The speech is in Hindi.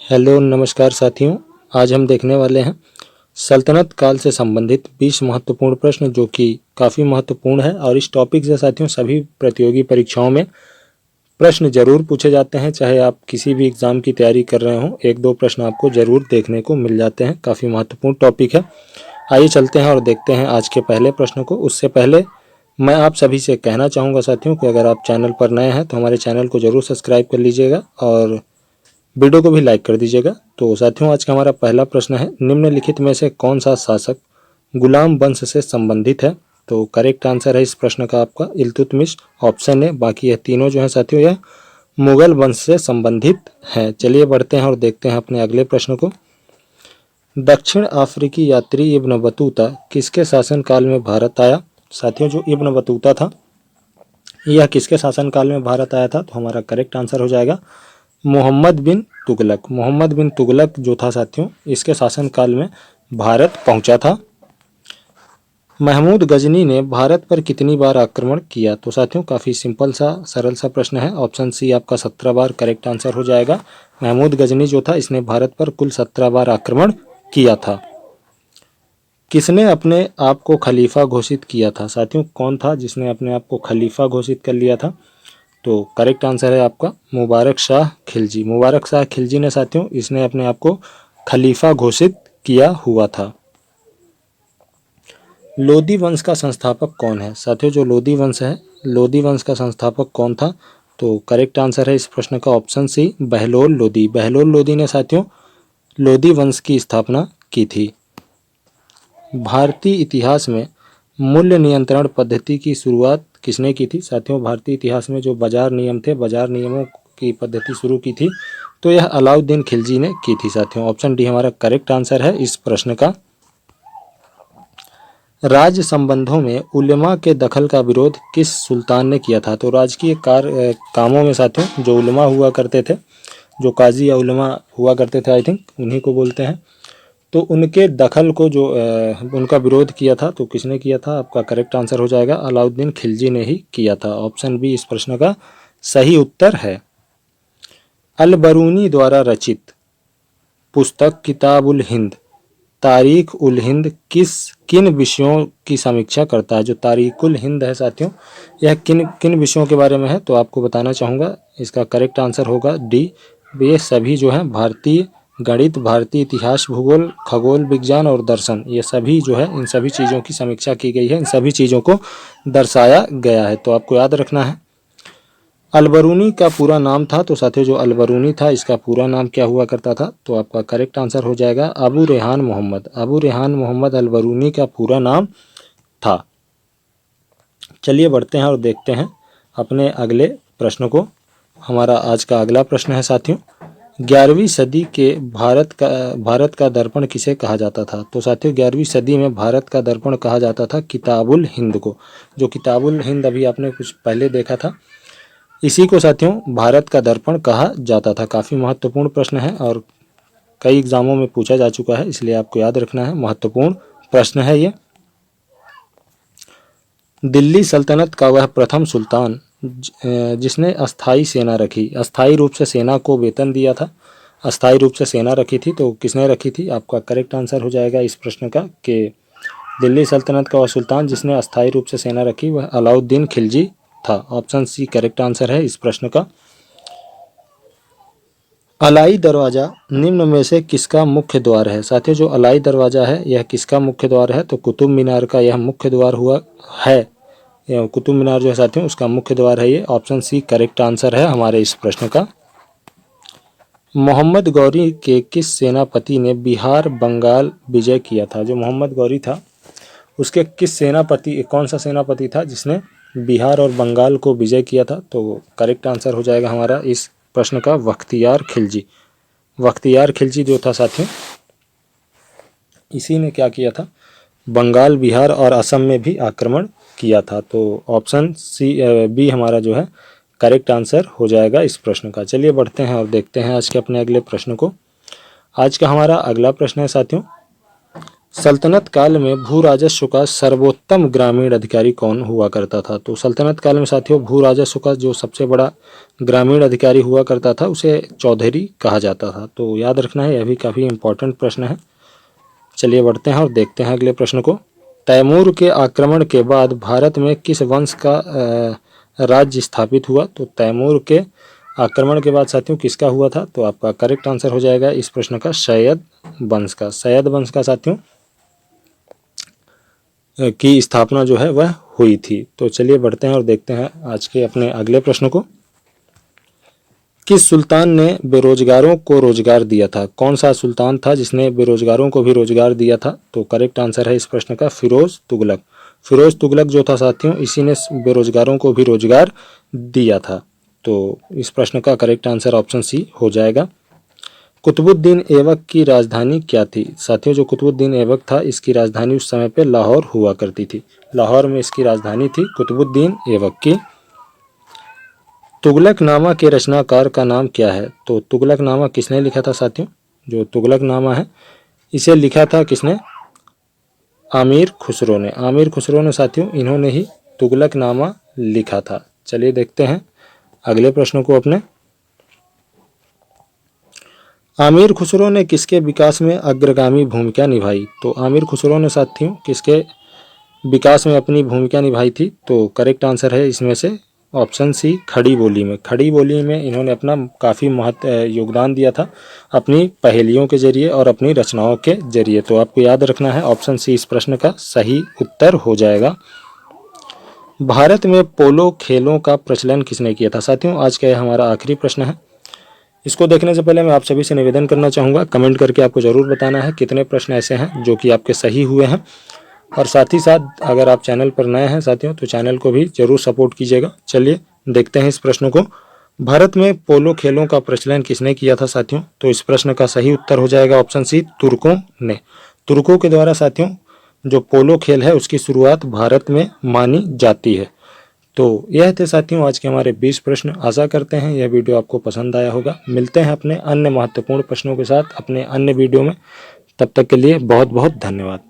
हेलो नमस्कार साथियों। आज हम देखने वाले हैं सल्तनत काल से संबंधित 20 महत्वपूर्ण प्रश्न जो कि काफ़ी महत्वपूर्ण है। और इस टॉपिक से साथियों सभी प्रतियोगी परीक्षाओं में प्रश्न जरूर पूछे जाते हैं। चाहे आप किसी भी एग्ज़ाम की तैयारी कर रहे हों, एक दो प्रश्न आपको ज़रूर देखने को मिल जाते हैं। काफ़ी महत्वपूर्ण टॉपिक है। आइए चलते हैं और देखते हैं आज के पहले प्रश्न को। उससे पहले मैं आप सभी से कहना चाहूँगा साथियों कि अगर आप चैनल पर नए हैं तो हमारे चैनल को ज़रूर सब्सक्राइब कर लीजिएगा और वीडियो को भी लाइक कर दीजिएगा। तो साथियों आज का हमारा पहला प्रश्न है, निम्नलिखित में से कौन सा शासक गुलाम वंश से संबंधित है? तो करेक्ट आंसर है इस प्रश्न का आपका इल्तुतमिश ऑप्शन है। बाकी यह तीनों जो है साथियों यह मुगल वंश से संबंधित है। चलिए बढ़ते हैं और देखते हैं अपने अगले प्रश्न को। दक्षिण अफ्रीकी यात्री इब्न बतूता किसके शासनकाल में भारत आया? साथियों जो इब्न बतूता था यह किसके शासनकाल में भारत आया था? तो हमारा करेक्ट आंसर हो जाएगा मोहम्मद बिन तुगलक। मोहम्मद बिन तुगलक जो था साथियों इसके शासनकाल में भारत पहुंचा था। महमूद गजनी ने भारत पर कितनी बार आक्रमण किया? तो साथियों काफ़ी सिंपल सा सरल सा प्रश्न है। ऑप्शन सी आपका 17 बार करेक्ट आंसर हो जाएगा। महमूद गजनी जो था इसने भारत पर कुल 17 बार आक्रमण किया था। किसने अपने आप को खलीफा घोषित किया था? साथियों कौन था जिसने अपने आप को खलीफा घोषित कर लिया था? तो करेक्ट आंसर है आपका मुबारक शाह खिलजी। मुबारक शाह खिलजी ने साथियों इसने अपने आप को खलीफा घोषित किया हुआ था। लोदी वंश का संस्थापक कौन है? साथियों जो लोदी वंश है, लोदी वंश का संस्थापक कौन था? तो करेक्ट आंसर है इस प्रश्न का ऑप्शन सी बहलोल लोदी। बहलोल लोदी ने साथियों लोदी वंश की स्थापना की थी। भारतीय इतिहास में मूल्य नियंत्रण पद्धति की शुरुआत किसने की थी? साथियों भारतीय इतिहास में जो बाजार नियम थे, बाजार नियमों की पद्धति शुरू की थी तो यह अलाउद्दीन खिलजी ने की थी साथियों। ऑप्शन डी हमारा करेक्ट आंसर है इस प्रश्न का। राज्य संबंधों में उलेमा के दखल का विरोध किस सुल्तान ने किया था? तो राजकीय कामों में साथियों जो उलेमा हुआ करते थे, जो काजी या उलेमा हुआ करते थे, आई थिंक उन्हीं को बोलते हैं, तो उनके दखल को जो उनका विरोध किया था तो किसने किया था? आपका करेक्ट आंसर हो जाएगा अलाउद्दीन खिलजी ने ही किया था। ऑप्शन बी इस प्रश्न का सही उत्तर है। अल बरूनी द्वारा रचित पुस्तक किताब उल हिंद तारीख उल हिंद किन विषयों की समीक्षा करता है? जो तारीख उल हिंद है साथियों यह किन किन विषयों के बारे में है? तो आपको बताना चाहूँगा इसका करेक्ट आंसर होगा डी। ये सभी जो है भारतीय गणित, भारतीय इतिहास, भूगोल, खगोल विज्ञान और दर्शन, ये सभी जो है इन सभी चीज़ों की समीक्षा की गई है, इन सभी चीज़ों को दर्शाया गया है। तो आपको याद रखना है। अलबरूनी का पूरा नाम था, तो साथियों जो अलबरूनी था इसका पूरा नाम क्या हुआ करता था? तो आपका करेक्ट आंसर हो जाएगा अबू रेहान मोहम्मद। अबू रेहान मोहम्मद अलबरूनी का पूरा नाम था। चलिए बढ़ते हैं और देखते हैं अपने अगले प्रश्न को। हमारा आज का अगला प्रश्न है साथियों, 11वीं सदी के भारत का दर्पण किसे कहा जाता था? तो साथियों 11वीं सदी में भारत का दर्पण कहा जाता था किताबुल हिंद को। जो किताबुल हिंद अभी आपने कुछ पहले देखा था, इसी को साथियों भारत का दर्पण कहा जाता था। काफ़ी महत्वपूर्ण प्रश्न है और कई एग्जामों में पूछा जा चुका है, इसलिए आपको याद रखना है, महत्वपूर्ण प्रश्न है ये। दिल्ली सल्तनत का वह प्रथम सुल्तान जिसने अस्थाई सेना रखी, अस्थाई रूप से सेना को वेतन दिया था, अस्थाई रूप से सेना रखी थी, तो किसने रखी थी? आपका करेक्ट आंसर हो जाएगा इस प्रश्न का कि दिल्ली सल्तनत का वह सुल्तान जिसने अस्थाई रूप से सेना रखी वह अलाउद्दीन खिलजी था। ऑप्शन सी करेक्ट आंसर है इस प्रश्न का। अलाई दरवाज़ा निम्न में से किसका मुख्य द्वार है? साथियों जो अलाई दरवाज़ा है यह किसका मुख्य द्वार है? तो कुतुब मीनार का यह मुख्य द्वार हुआ है। कुतुब मीनार जो है साथियों उसका मुख्य द्वार है ये। ऑप्शन सी करेक्ट आंसर है हमारे इस प्रश्न का। मोहम्मद गौरी के किस सेनापति ने बिहार बंगाल विजय किया था? जो मोहम्मद गौरी था उसके किस सेनापति, कौन सा सेनापति था जिसने बिहार और बंगाल को विजय किया था? तो करेक्ट आंसर हो जाएगा हमारा इस प्रश्न का बख्तियार खिलजी। बख्तियार खिलजी जो था साथियों इसी ने क्या किया था? बंगाल, बिहार और असम में भी आक्रमण किया था। तो ऑप्शन सी बी हमारा जो है करेक्ट आंसर हो जाएगा इस प्रश्न का। चलिए बढ़ते हैं और देखते हैं आज के अपने अगले प्रश्न को। आज का हमारा अगला प्रश्न है साथियों, सल्तनत काल में भू राजस्व का सर्वोत्तम ग्रामीण अधिकारी कौन हुआ करता था? तो सल्तनत काल में साथियों भू राजस्व का जो सबसे बड़ा ग्रामीण अधिकारी हुआ करता था उसे चौधरी कहा जाता था। तो याद रखना है, यह भी काफ़ी इंपॉर्टेंट प्रश्न है। चलिए बढ़ते हैं और देखते हैं अगले प्रश्न को। तैमूर के आक्रमण के बाद भारत में किस वंश का राज्य स्थापित हुआ? तो तैमूर के आक्रमण के बाद साथियों किसका हुआ था? तो आपका करेक्ट आंसर हो जाएगा इस प्रश्न का सैयद वंश का। सैयद वंश का साथियों की स्थापना जो है वह हुई थी। तो चलिए बढ़ते हैं और देखते हैं आज के अपने अगले प्रश्न को। किस सुल्तान ने बेरोजगारों को रोजगार दिया था? कौन सा सुल्तान था जिसने बेरोजगारों को भी रोजगार दिया था? तो करेक्ट आंसर है इस प्रश्न का फिरोज तुगलक। फिरोज तुगलक जो था साथियों, इसी ने बेरोजगारों को भी रोजगार दिया था। तो इस प्रश्न का करेक्ट आंसर ऑप्शन सी हो जाएगा। कुतुबुद्दीन ऐबक की राजधानी क्या थी? साथियों जो कुतुबुद्दीन ऐबक था इसकी राजधानी उस समय पे लाहौर हुआ करती थी। लाहौर में इसकी राजधानी थी कुतुबुद्दीन ऐबक की। तुगलकनामा के रचनाकार का नाम क्या है? तो तुगलकनामा किसने लिखा था साथियों? जो तुगलकनामा है इसे लिखा था किसने? आमिर खुसरो ने। आमिर खुसरो ने साथियों इन्होंने ही तुगलकनामा लिखा था। चलिए देखते हैं अगले प्रश्न को अपने। आमिर खुसरो ने किसके विकास में अग्रगामी भूमिका निभाई? तो आमिर खुसरो ने साथियों किसके विकास में अपनी भूमिका निभाई थी? तो करेक्ट आंसर है इसमें से ऑप्शन सी खड़ी बोली में। खड़ी बोली में इन्होंने अपना काफ़ी योगदान दिया था अपनी पहेलियों के जरिए और अपनी रचनाओं के जरिए। तो आपको याद रखना है ऑप्शन सी इस प्रश्न का सही उत्तर हो जाएगा। भारत में पोलो खेलों का प्रचलन किसने किया था? साथियों आज का यह हमारा आखिरी प्रश्न है। इसको देखने से पहले मैं आप सभी से निवेदन करना चाहूँगा, कमेंट करके आपको ज़रूर बताना है कितने प्रश्न ऐसे हैं जो कि आपके सही हुए हैं। और साथ ही साथ अगर आप चैनल पर नए हैं साथियों तो चैनल को भी जरूर सपोर्ट कीजिएगा। चलिए देखते हैं इस प्रश्न को। भारत में पोलो खेलों का प्रचलन किसने किया था साथियों? तो इस प्रश्न का सही उत्तर हो जाएगा ऑप्शन सी तुर्कों ने। तुर्कों के द्वारा साथियों जो पोलो खेल है उसकी शुरुआत भारत में मानी जाती है। तो यह थे साथियों आज के हमारे 20 प्रश्न। आशा करते हैं यह वीडियो आपको पसंद आया होगा। मिलते हैं अपने अन्य महत्वपूर्ण प्रश्नों के साथ अपने अन्य वीडियो में। तब तक के लिए बहुत बहुत धन्यवाद।